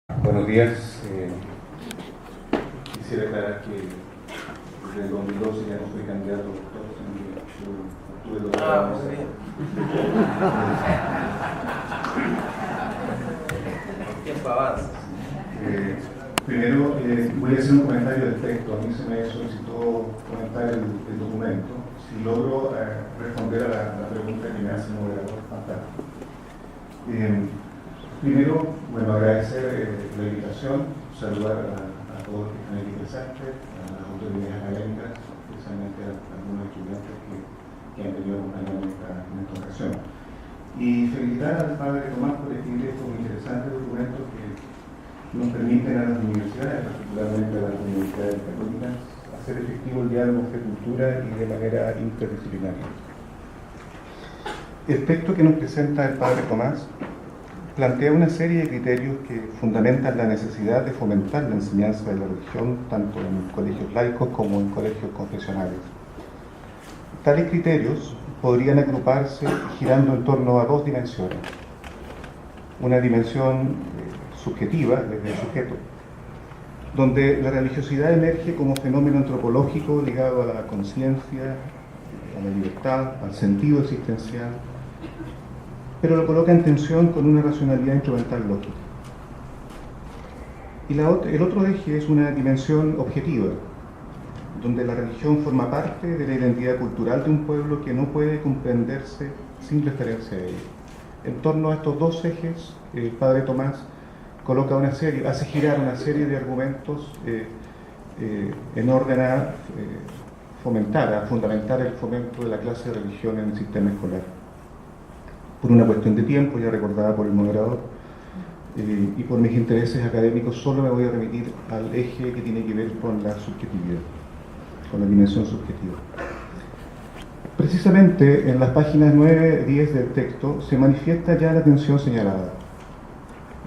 Buenos días. Quisiera aclarar que desde el 2012 ya no soy candidato a doctor, sino que yo obtuve el doctorado. Muy bien. Tiempo avanza. Primero, voy a hacer un comentario del texto. A mí se me solicitó comentar el documento. Si logro responder a la pregunta que me hace el moderador, fantástico. Primero, bueno, agradecer la invitación, saludar a todos los que están aquí presentes, a las autoridades académicas, especialmente a algunos estudiantes que han venido a acompañarme en esta ocasión. Y felicitar al padre Tomás por escribir estos interesantes documentos que nos permiten a las universidades, particularmente a las universidades católicas, hacer efectivo el diálogo de cultura y de manera interdisciplinaria. El texto que nos presenta el padre Tomás plantea una serie de criterios que fundamentan la necesidad de fomentar la enseñanza de la religión tanto en colegios laicos como en colegios confesionales. Tales criterios podrían agruparse girando en torno a dos dimensiones. Una dimensión subjetiva, desde el sujeto, donde la religiosidad emerge como fenómeno antropológico ligado a la conciencia, a la libertad, al sentido existencial, pero lo coloca en tensión con una racionalidad instrumental lógica. Y el otro eje es una dimensión objetiva, donde la religión forma parte de la identidad cultural de un pueblo que no puede comprenderse sin referencia a ella. En torno a estos dos ejes, el padre Tomás coloca hace girar una serie de argumentos en orden a fundamentar el fomento de la clase de religión en el sistema escolar. Por una cuestión de tiempo, ya recordada por el moderador, y por mis intereses académicos, solo me voy a remitir al eje que tiene que ver con la subjetividad, con la dimensión subjetiva. Precisamente en las páginas 9 y 10 del texto se manifiesta ya la tensión señalada.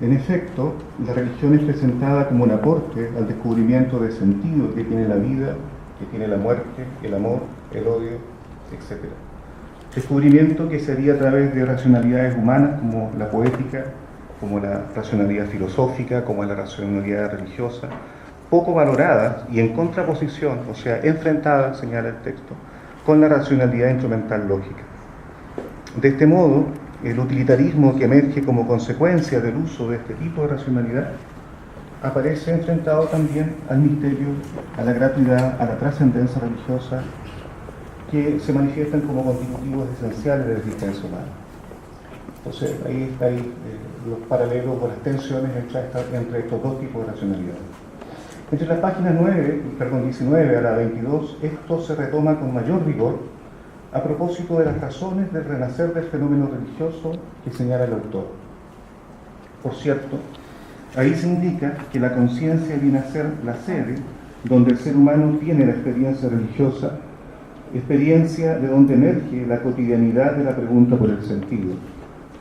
En efecto, la religión es presentada como un aporte al descubrimiento de sentido que tiene la vida, que tiene la muerte, el amor, el odio, etc. Descubrimiento que se haría a través de racionalidades humanas como la poética, como la racionalidad filosófica, como la racionalidad religiosa, poco valoradas y en contraposición, o sea, enfrentadas, señala el texto, con la racionalidad instrumental lógica. De este modo, el utilitarismo que emerge como consecuencia del uso de este tipo de racionalidad aparece enfrentado también al misterio, a la gratuidad, a la trascendencia religiosa, que se manifiestan como constitutivos esenciales de la existencia humana. Entonces, ahí hay los paralelos o las tensiones entre estos dos tipos de racionalidades. Entre las páginas 19 a la 22, esto se retoma con mayor rigor a propósito de las razones del renacer del fenómeno religioso que señala el autor. Por cierto, ahí se indica que la conciencia viene a ser la sede donde el ser humano tiene la experiencia religiosa, experiencia de donde emerge la cotidianidad de la pregunta por el sentido.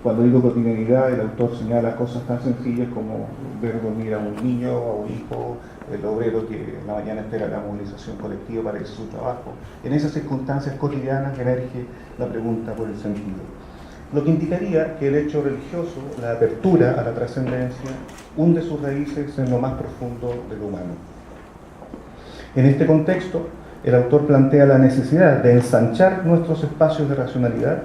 Cuando digo cotidianidad, el autor señala cosas tan sencillas como ver dormir a un niño o a un hijo, el obrero que en la mañana espera la movilización colectiva para irse a su trabajo. En esas circunstancias cotidianas emerge la pregunta por el sentido. Lo que indicaría que el hecho religioso, la apertura a la trascendencia, hunde sus raíces en lo más profundo de lo humano. En este contexto, el autor plantea la necesidad de ensanchar nuestros espacios de racionalidad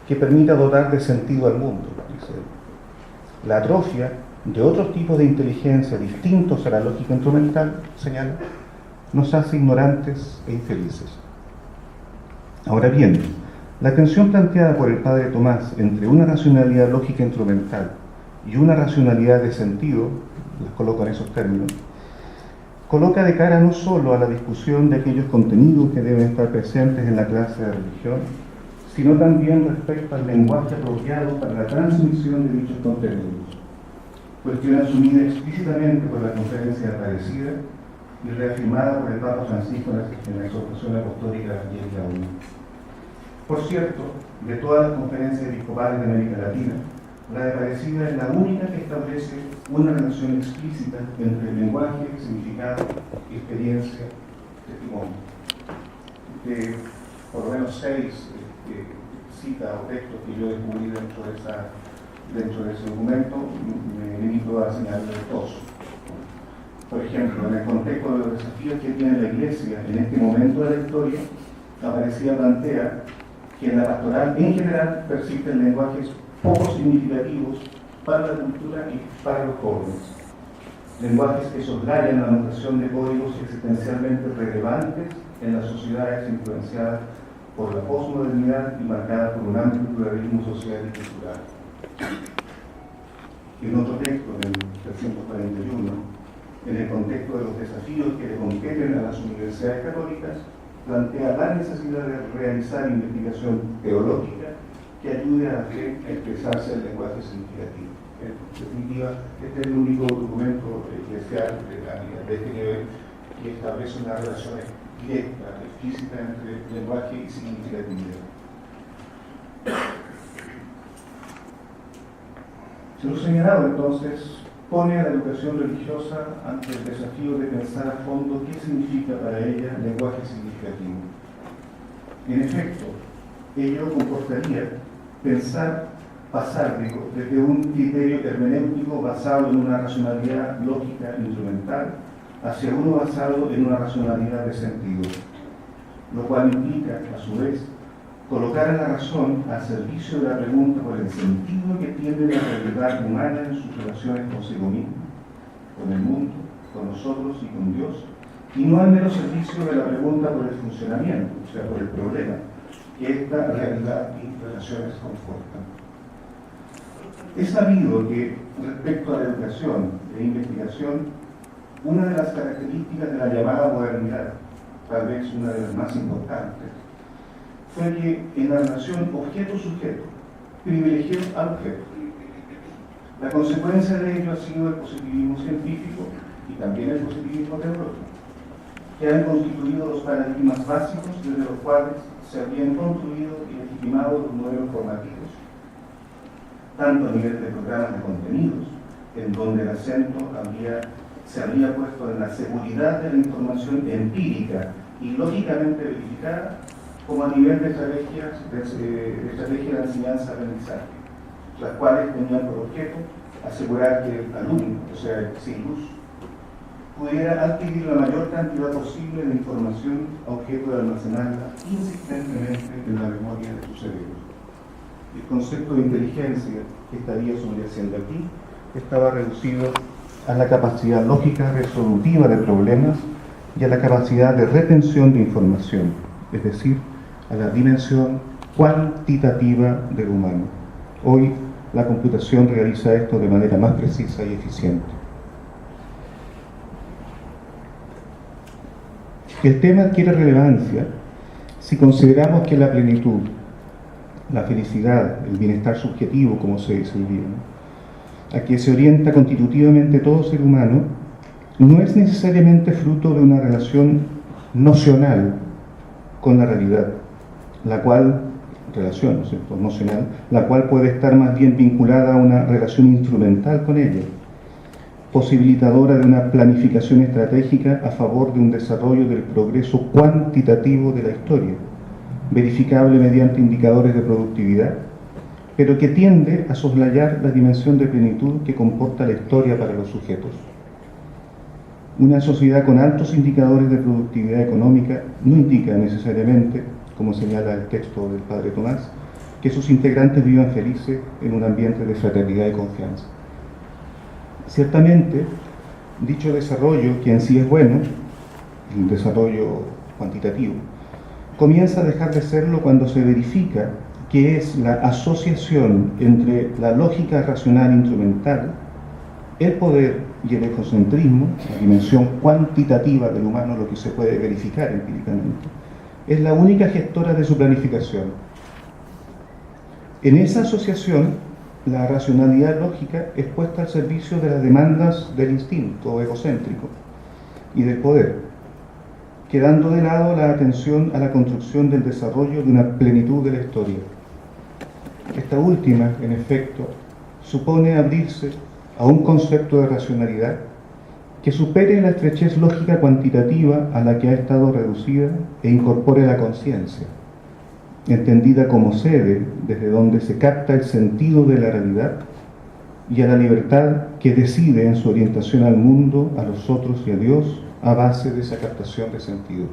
que permita dotar de sentido al mundo, dice él. La atrofia de otros tipos de inteligencia distintos a la lógica instrumental, señala, nos hace ignorantes e infelices. Ahora bien, la tensión planteada por el padre Tomás entre una racionalidad lógica instrumental y una racionalidad de sentido, las coloco en esos términos, coloca de cara no solo a la discusión de aquellos contenidos que deben estar presentes en la clase de religión, sino también respecto al lenguaje apropiado para la transmisión de dichos contenidos, cuestión asumida explícitamente por la Conferencia Aparecida y reafirmada por el Papa Francisco en la exhortación apostólica y en la ONU. Por cierto, de todas las conferencias episcopales de América Latina, la de Aparecida es la única que establece una relación explícita entre el lenguaje, significado, experiencia, testimonio. Por lo menos 6 citas o textos que yo descubrí dentro de ese documento, me limito lo voy a señalar dos. Por ejemplo, en el contexto de los desafíos que tiene la Iglesia en este momento de la historia, la Parecida plantea que en la pastoral en general persisten lenguajes poco significativos para la cultura y para los jóvenes. Lenguajes que soslayan la notación de códigos existencialmente relevantes en las sociedades influenciadas por la posmodernidad y marcadas por un amplio pluralismo social y cultural. En otro texto, en el 341, en el contexto de los desafíos que le competen a las universidades católicas, plantea la necesidad de realizar investigación teológica que ayude a la fe a expresarse en lenguaje significativo. En definitiva, este es el único documento eclesial de este nivel que establece una relación directa, explícita entre lenguaje y significatividad. Lo señalado, entonces, pone a la educación religiosa ante el desafío de pensar a fondo qué significa para ella lenguaje significativo. En efecto, ello comportaría pasar desde un criterio hermenéutico basado en una racionalidad lógica instrumental hacia uno basado en una racionalidad de sentido, lo cual implica, a su vez, colocar a la razón al servicio de la pregunta por el sentido que tiene la realidad humana en sus relaciones consigo mismo, con el mundo, con nosotros y con Dios, y no al mero servicio de la pregunta por el funcionamiento, o sea, por el problema, que esta realidad y relaciones confortan. Es sabido que, respecto a la educación e investigación, una de las características de la llamada modernidad, tal vez una de las más importantes, fue que en la relación objeto-sujeto privilegió al objeto. La consecuencia de ello ha sido el positivismo científico y también el positivismo teológico, que han constituido los paradigmas básicos desde los cuales se habían construido y legitimado los modelos formativos, tanto a nivel de programas de contenidos, en donde el acento se había puesto en la seguridad de la información empírica y lógicamente verificada, como a nivel de estrategia de enseñanza-aprendizaje, las cuales tenían por objeto asegurar que el alumno, o sea, el sin luz, pudiera adquirir la mayor cantidad posible de información a objeto de almacenarla insistentemente en la memoria de su cerebro. El concepto de inteligencia que estaría subyaciendo aquí estaba reducido a la capacidad lógica resolutiva de problemas y a la capacidad de retención de información, es decir, a la dimensión cuantitativa del humano. Hoy la computación realiza esto de manera más precisa y eficiente. El tema adquiere relevancia si consideramos que la plenitud, la felicidad, el bienestar subjetivo, como se dice hoy día, a que se orienta constitutivamente todo ser humano, no es necesariamente fruto de una relación nocional con la realidad, la cual nocional, la cual puede estar más bien vinculada a una relación instrumental con ella, posibilitadora de una planificación estratégica a favor de un desarrollo del progreso cuantitativo de la historia, verificable mediante indicadores de productividad, pero que tiende a soslayar la dimensión de plenitud que comporta la historia para los sujetos. Una sociedad con altos indicadores de productividad económica no indica necesariamente, como señala el texto del Padre Tomás, que sus integrantes vivan felices en un ambiente de fraternidad y confianza. Ciertamente, dicho desarrollo, que en sí es bueno, el desarrollo cuantitativo, comienza a dejar de serlo cuando se verifica que es la asociación entre la lógica racional instrumental, el poder y el egocentrismo, la dimensión cuantitativa del humano, lo que se puede verificar empíricamente, es la única gestora de su planificación. En esa asociación, la racionalidad lógica es puesta al servicio de las demandas del instinto egocéntrico y del poder, quedando de lado la atención a la construcción del desarrollo de una plenitud de la historia. Esta última, en efecto, supone abrirse a un concepto de racionalidad que supere la estrechez lógica cuantitativa a la que ha estado reducida e incorpore la conciencia, entendida como sede desde donde se capta el sentido de la realidad y a la libertad que decide en su orientación al mundo, a los otros y a Dios a base de esa captación de sentido.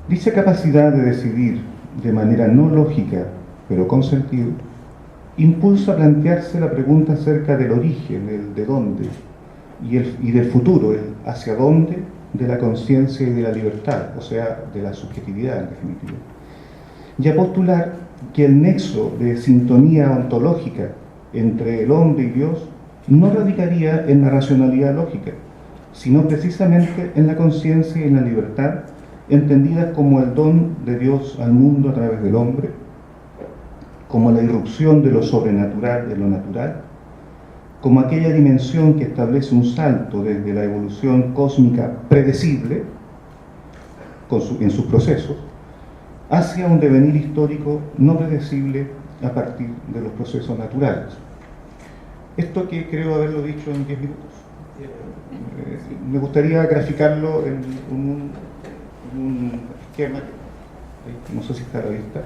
Dicha capacidad de decidir de manera no lógica, pero con sentido, impulsa a plantearse la pregunta acerca del origen, el de dónde, y del futuro, el hacia dónde de la conciencia y de la libertad, o sea, de la subjetividad en definitiva. Y a postular que el nexo de sintonía ontológica entre el hombre y Dios no radicaría en la racionalidad lógica, sino precisamente en la conciencia y en la libertad, entendidas como el don de Dios al mundo a través del hombre, como la irrupción de lo sobrenatural en lo natural, como aquella dimensión que establece un salto desde la evolución cósmica predecible en sus procesos, hacia un devenir histórico no predecible a partir de los procesos naturales. Esto que creo haberlo dicho en 10 minutos. Me gustaría graficarlo en un esquema, no sé si está a la vista,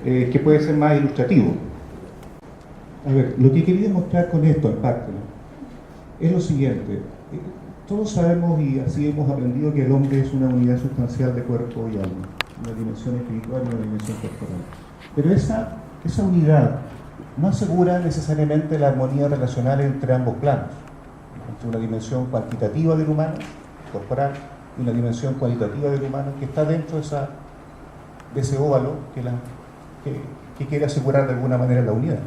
que puede ser más ilustrativo. A ver, lo que quería mostrar con esto, en parte, ¿no?, es lo siguiente. Todos sabemos y así hemos aprendido que el hombre es una unidad sustancial de cuerpo y alma, una dimensión espiritual y una dimensión corporal. Pero esa unidad no asegura necesariamente la armonía relacional entre ambos planos, entre una dimensión cuantitativa del humano, corporal, y una dimensión cualitativa del humano que está dentro de ese óvalo que quiere asegurar de alguna manera la unidad.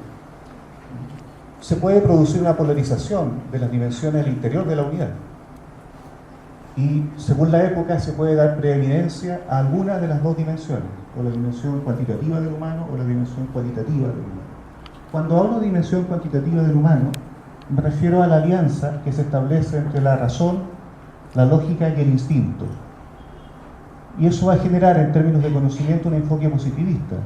Se puede producir una polarización de las dimensiones al interior de la unidad. Y según la época se puede dar preeminencia a alguna de las dos dimensiones, o la dimensión cuantitativa del humano o la dimensión cualitativa del humano. Cuando hablo de dimensión cuantitativa del humano, me refiero a la alianza que se establece entre la razón, la lógica y el instinto. Y eso va a generar, en términos de conocimiento, un enfoque positivista,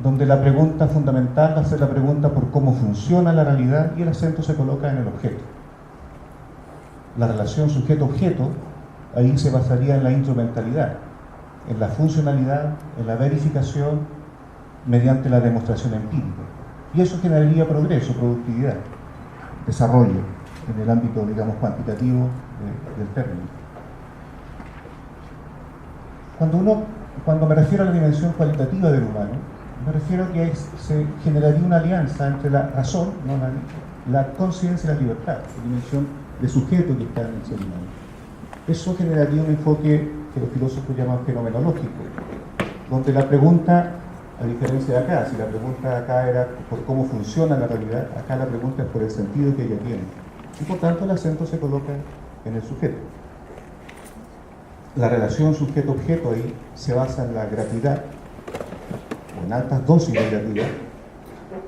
donde la pregunta fundamental va a ser la pregunta por cómo funciona la realidad y el acento se coloca en el objeto. La relación sujeto-objeto ahí se basaría en la instrumentalidad, en la funcionalidad, en la verificación mediante la demostración empírica. Y eso generaría progreso, productividad, desarrollo en el ámbito, digamos, cuantitativo del término. Cuando me refiero a la dimensión cualitativa del humano, me refiero a que se generaría una alianza entre la razón, no la conciencia y la libertad, la dimensión de sujeto que está en el ser humano. Eso generaría un enfoque que los filósofos llaman fenomenológico, donde la pregunta, a diferencia de acá, si la pregunta de acá era por cómo funciona la realidad, acá la pregunta es por el sentido que ella tiene. Y por tanto el acento se coloca en el sujeto. La relación sujeto-objeto ahí se basa en la gratuidad, o en altas dosis de gratuidad,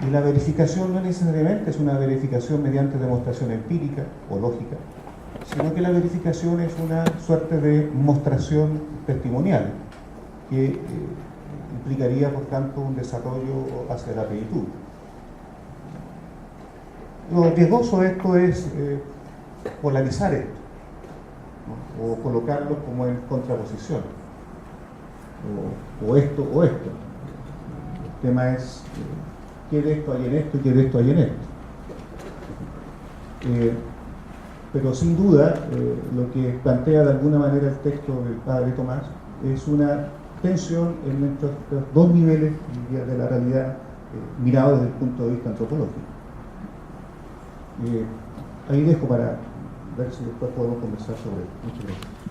y la verificación no necesariamente es una verificación mediante demostración empírica o lógica, sino que la verificación es una suerte de mostración testimonial que implicaría, por tanto, un desarrollo hacia la plenitud. Lo riesgoso de esto es polarizar esto, ¿no?, o colocarlo como en contraposición, o esto o esto. El tema es qué de esto hay en esto y qué de esto hay en esto. Pero sin duda, lo que plantea de alguna manera el texto del padre Tomás es una tensión en estos dos niveles de la realidad mirado desde el punto de vista antropológico. Ahí dejo para ver si después podemos conversar sobre ello. Muchas gracias.